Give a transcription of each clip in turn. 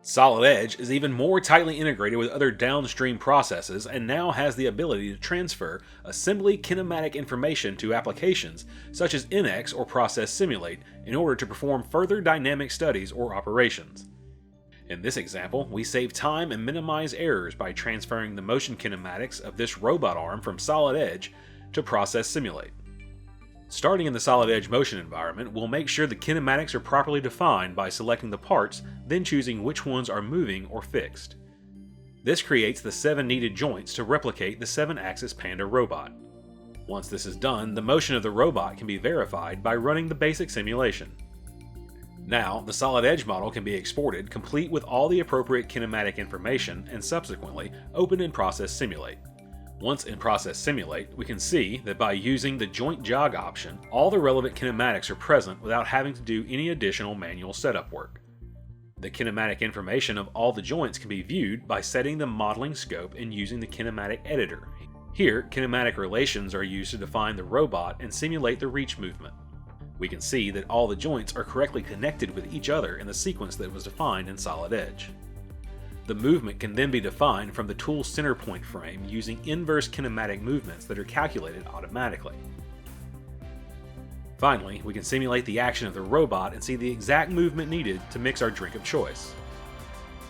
Solid Edge is even more tightly integrated with other downstream processes and now has the ability to transfer assembly kinematic information to applications such as NX or Process Simulate in order to perform further dynamic studies or operations. In this example, we save time and minimize errors by transferring the motion kinematics of this robot arm from Solid Edge to Process Simulate. Starting in the Solid Edge motion environment, we'll make sure the kinematics are properly defined by selecting the parts, then choosing which ones are moving or fixed. This creates the 7 needed joints to replicate the 7-axis Panda robot. Once this is done, the motion of the robot can be verified by running the basic simulation. Now, the Solid Edge model can be exported complete with all the appropriate kinematic information and subsequently opened in Process Simulate. Once in Process Simulate, we can see that by using the Joint Jog option, all the relevant kinematics are present without having to do any additional manual setup work. The kinematic information of all the joints can be viewed by setting the modeling scope and using the kinematic editor. Here, kinematic relations are used to define the robot and simulate the reach movement. We can see that all the joints are correctly connected with each other in the sequence that was defined in Solid Edge. The movement can then be defined from the tool center point frame using inverse kinematic movements that are calculated automatically. Finally, we can simulate the action of the robot and see the exact movement needed to mix our drink of choice.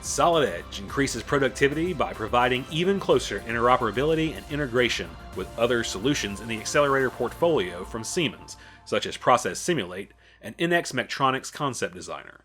Solid Edge increases productivity by providing even closer interoperability and integration with other solutions in the Xcelerator portfolio from Siemens, such as Process Simulate and NX Mechatronics Concept Designer.